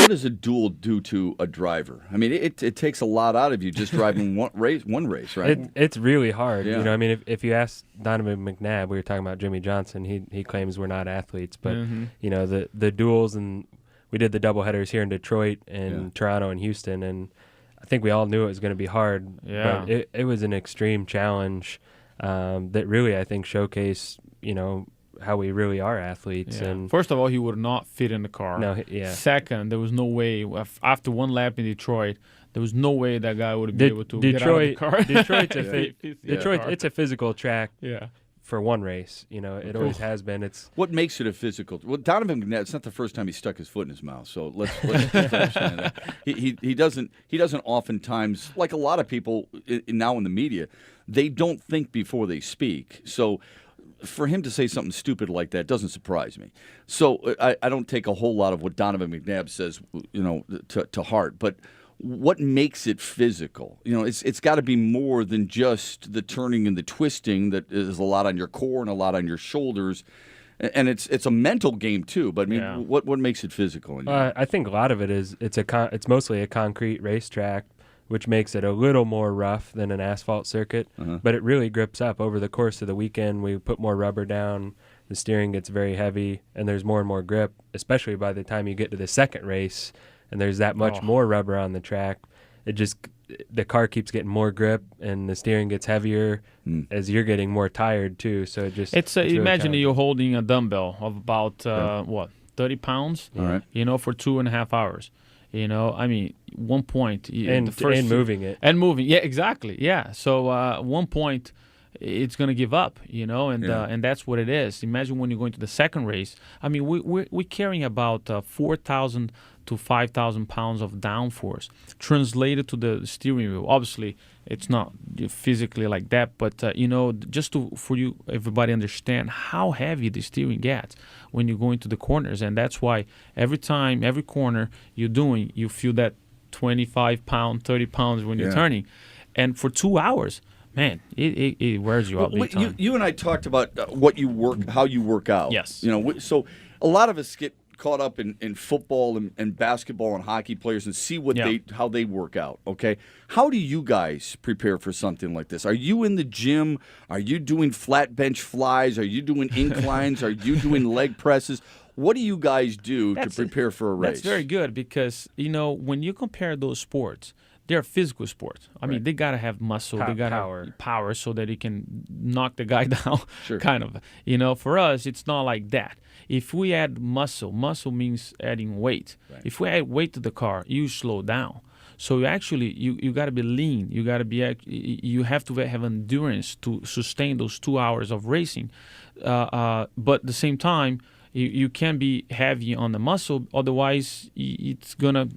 what does a duel do to a driver? I mean, it takes a lot out of you just driving one race, right? It's really hard. Yeah. You know, I mean, if you ask Donovan McNabb, we were talking about Jimmy Johnson. He claims we're not athletes, but you know, the duels, and we did the doubleheaders here in Detroit and Toronto and Houston, and I think we all knew it was going to be hard. Yeah. But it was an extreme challenge that really, I think, showcased, you know, how we really are athletes. Yeah. And First of all, he would not fit in the car. No, yeah. Second, there was no way, after one lap in Detroit, there was no way that guy would be able to get out of the car. Detroit's Detroit, it's a physical track. Yeah. For one race, you know, it always has been. It's what makes it a physical. Well, Donovan McNabb, it's not the first time he stuck his foot in his mouth. So let's understand that. He doesn't oftentimes, like a lot of people now in the media, they don't think before they speak. So for him to say something stupid like that doesn't surprise me. So I don't take a whole lot of what Donovan McNabb says, you know, to heart. But what makes it physical? You know, it's got to be more than just the turning and the twisting. That is a lot on your core and a lot on your shoulders, and it's a mental game too. But I mean, what makes it physical? I think a lot of it is it's mostly a concrete racetrack, which makes it a little more rough than an asphalt circuit. But it really grips up over the course of the weekend. We put more rubber down. The steering gets very heavy, and there's more and more grip, especially by the time you get to the second race. And there's that much more rubber on the track. The car keeps getting more grip, and the steering gets heavier as you're getting more tired too. So it's really imagine you're holding a dumbbell of about 30 pounds, you know, for 2.5 hours. You know, I mean, one point and moving it yeah, exactly, yeah. So one point, it's going to give up, you know, and that's what it is. Imagine when you're going to the second race. I mean, we're carrying about 4,000 to 5,000 pounds of downforce translated to the steering wheel. Obviously, it's not physically like that, but you know, just for you, everybody understand how heavy the steering gets when you go into the corners, and that's why every corner you're doing, you feel that 25 pound, 30 pounds when you're turning, and for 2 hours. Man, it wears you out big time. You and I talked about how you work out. Yes. You know, so a lot of us get caught up in football and basketball and hockey players and see how they work out. Okay, how do you guys prepare for something like this? Are you in the gym? Are you doing flat bench flies? Are you doing inclines? Are you doing leg presses? What do you guys do to prepare for a race? That's very good because, you know, when you compare those sports, they're physical sports. I mean, they got to have muscle. They got to have power so that it can knock the guy down, kind of. You know, for us, it's not like that. If we add muscle means adding weight. Right. If we add weight to the car, you slow down. So you got to be lean. You have to have endurance to sustain those 2 hours of racing. But at the same time, you can't be heavy on the muscle, otherwise it's gonna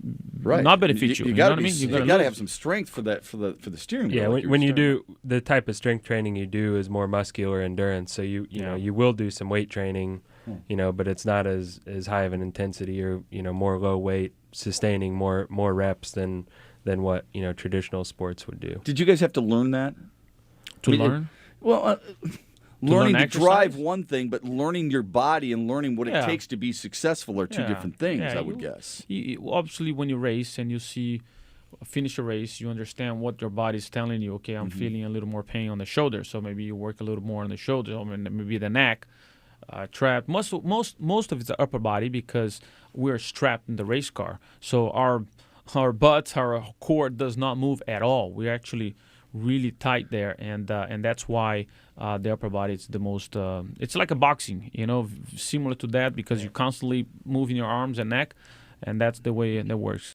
not benefit you. You know got what I mean? You got to have some strength for that for the steering wheel. Yeah, when you do the type of strength training you do is more muscular endurance. So you know you will do some weight training, you know, but it's not as high of an intensity or more low weight, sustaining more reps than what traditional sports would do. Did you guys have to learn that? Learn? Learning to drive one thing, but learning your body and learning what it takes to be successful are two different things, I would guess. Obviously, when you race and you finish a race, you understand what your body's telling you. Okay, I'm feeling a little more pain on the shoulder, so maybe you work a little more on the shoulder, or maybe the neck. Trapped. Most of it's the upper body because we're strapped in the race car. So our butts, our core does not move at all. We're actually really tight there, and that's why the upper body is the most. It's like a boxing, similar to that because you're constantly moving your arms and neck, and that's the way that works.